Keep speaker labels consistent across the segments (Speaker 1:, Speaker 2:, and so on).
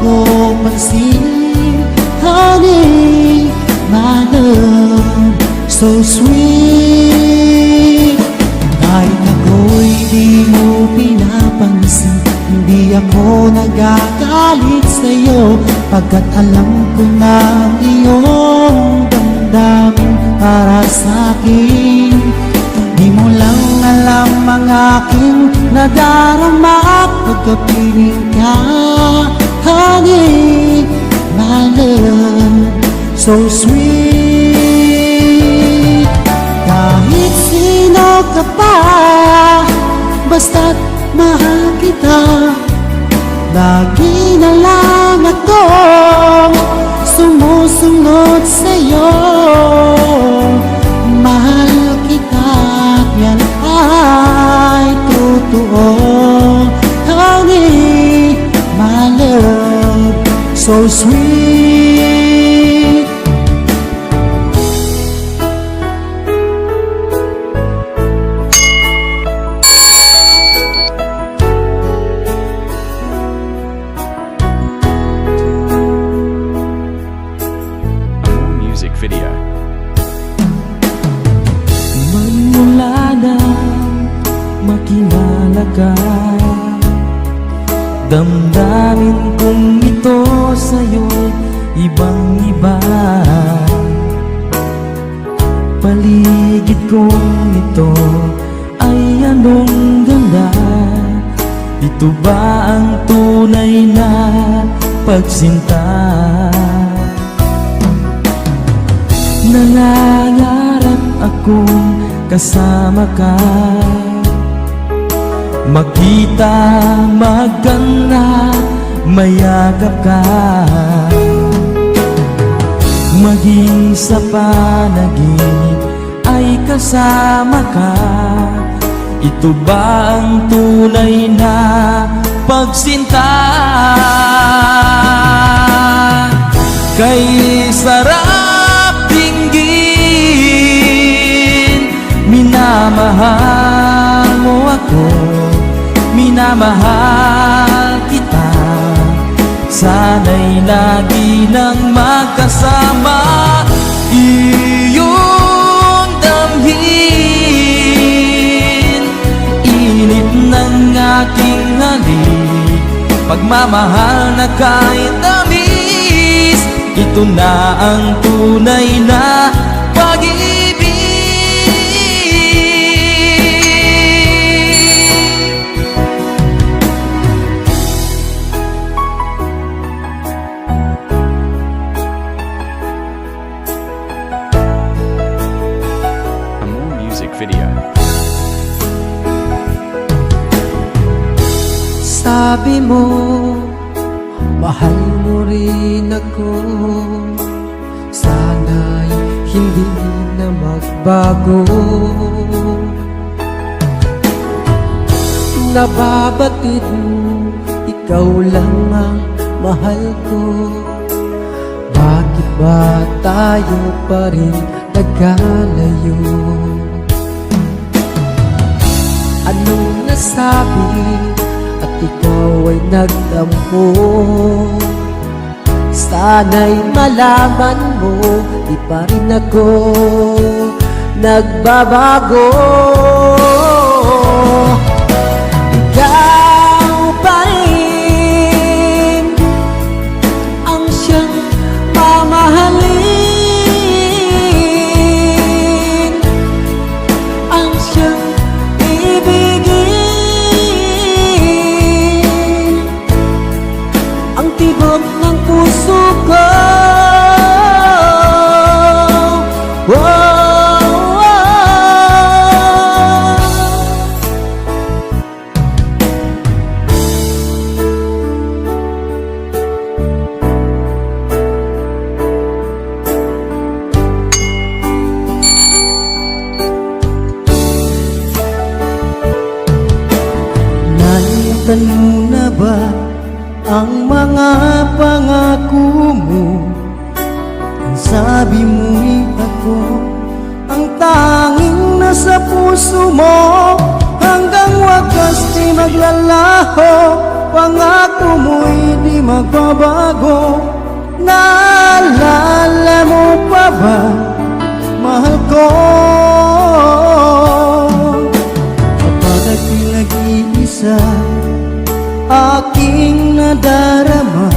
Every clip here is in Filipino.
Speaker 1: ko pansin. Honey, my love, so sweet. Kahit ako'y di mo pinapansin, hindi ako nagagalit sa'yo, pagkat alam ko na ang iyong damdamin para sa'kin. Di mo lang alam ang aking nadarama pagkapiling ka. Honey, my love, so sweet. Kahit sino ka pa, basta't mahal kita, lagi na lang akong sumusunod sa'yo. Mahal kita, yan ay totoo. Honey, my love, so sweet.
Speaker 2: Music video.
Speaker 3: Magmula na makilala ka, damdamin kong ito sa'yo ibang-iba. Paligid kong ito ay anong ganda. Ito ba ang tunay na pagsinta? Nangangarap akong kasama ka, makita, maganda, mayakap ka, maging sa panaginip ay kasama ka. Ito ba ang tunay na pagsinta? Kay sarap dinggin, minamahal mo ako, minamahal kita. Sana'y lagi nang magkasama, iyong damhin, init ng aking halik, pagmamahal na kahit tamis. Ito na ang tunay na pag-ibig.
Speaker 2: Music video.
Speaker 1: Sabi mo, mahal mo rin ako, sana'y hindi na magbago. Nababatid mo, ikaw lang ang mahal ko. Bakit ba tayo pa rin nagkalayo? Anong nasabi at ikaw ay nagtampo? Sana'y malaman mo, di pa rin ako nagbabago. Ikaw pa rin ang siyang mamahalin, ang siyang ibigin, ang tibok ng puso ko. Nalimutan mo na ba ang mga pangako mo? Ang sabi mo'y ako ang tanging nasa puso mo, hanggang wakas di maglalaho. Pangako mo'y di magbabago. mabago. Naalala mo pa ba, mahal ko? Kapag ako'y nag-iisa, aking nadarama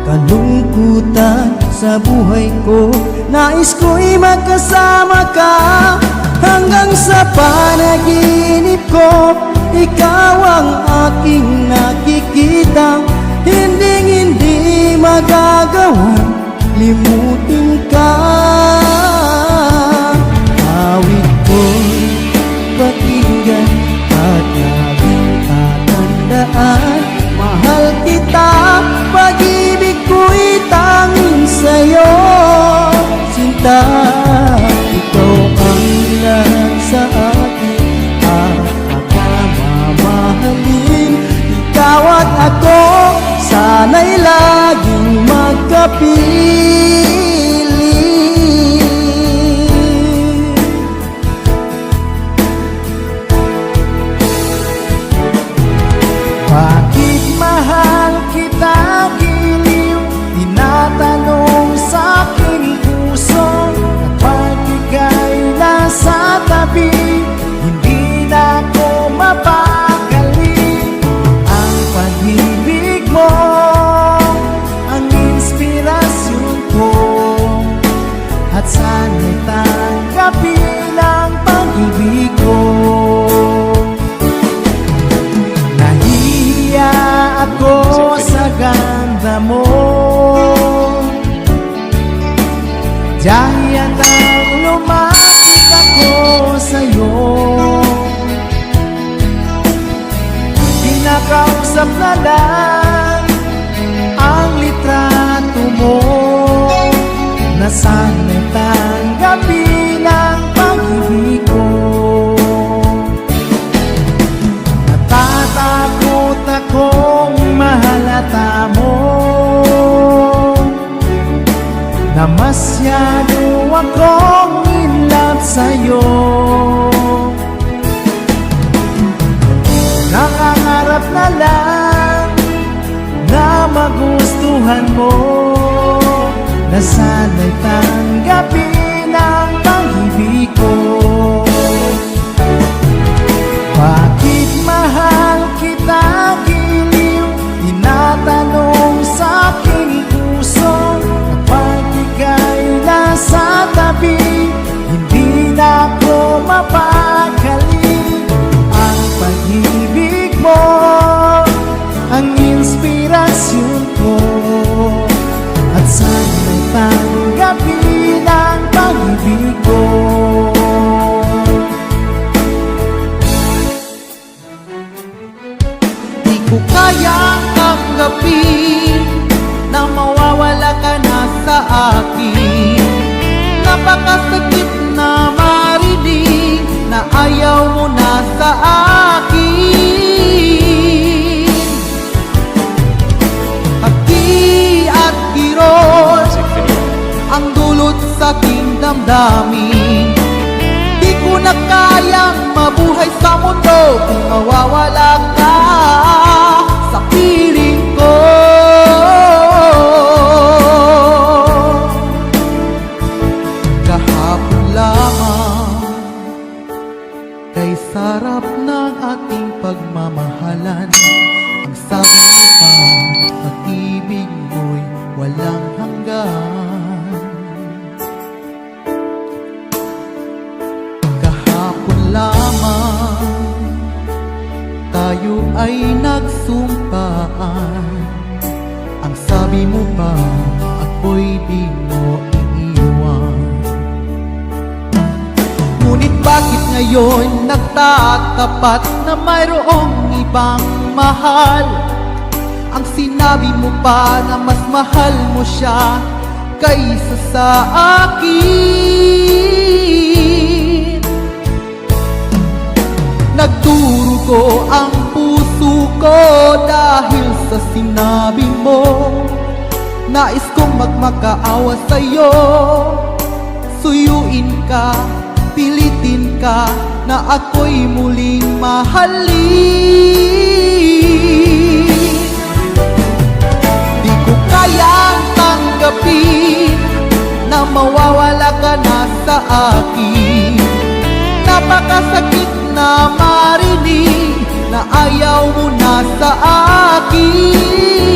Speaker 1: kalungkutan sa buhay ko. Nais ko'y magkasama ka hanggang sa panaginip ko. Ikaw ang aking nakikita, hindi magagawang limutin ka. Awit ko'y pakinggan at laging tatandaan, mahal kita, pag-ibig ko'y tanging sa'yo. Sinta, ikaw ang lahat sa akin at pagkamamahalin. Ikaw at ako, sana'y laging magkapiling. Bakit mahal kita giliw? Tinatanong sa aking puso. Kapag ika'y nasa tabi, hindi na ako mapakali. Ang pag-ibig mo ang inspirasyon ko, at sana'y tanggapin ang pag-ibig ko. Nahihiya ako sa ganda mo, dahil nang lumapit ako sa'yo, pinakausap na lang ang litrato mo, na sana'y tanggapin ang pag-ibig ko. Natatakot akong mahalata mo na masyado akong in love sa'yo. Nakangarap na lang na magustuhan mo, na sana'y tanggapin ang pag-ibig ko. Bakit mahal kita giliw? Tinatanong sa aking puso. Kapag ika'y nasa tabi, hindi na ako mapakali. Ang pag-ibig mo ang inspirasyon ko, at sana'y tanggapin ang pag-ibig ko. Di ko kayang tanggapin na mawawala ka na sa akin. Napakasakit na marinig na ayaw mo na sa akin. Hati at kirot
Speaker 2: Music video.
Speaker 3: ang dulot sa aking damdamin. Di ko na kayang mabuhay sa mundo kung mawawala ka sa piling ko. Kahapon lamang kay sarap ng ating pagmamahalan, ang sabi mo pa, pag-ibig mo'y walang hanggan. Kahapon lamang tayo ay nagsumpaan, ang sabi mo pa, ako'y di mo iiwan. Ngunit bakit ngayon nagtatapat na mayroong ibang mahal? Ang sinabi mo pa na mas mahal mo siya kaysa sa akin. Nagdurugo ang puso ko dahil sa sinabi mo. Nais kong magmakaawa sa'yo, suyuin ka, pilitin ka na ako'y muling mahalin. darating na mawawala ka na sa akin. Napakasakit na marinig na ayaw mo na sa akin.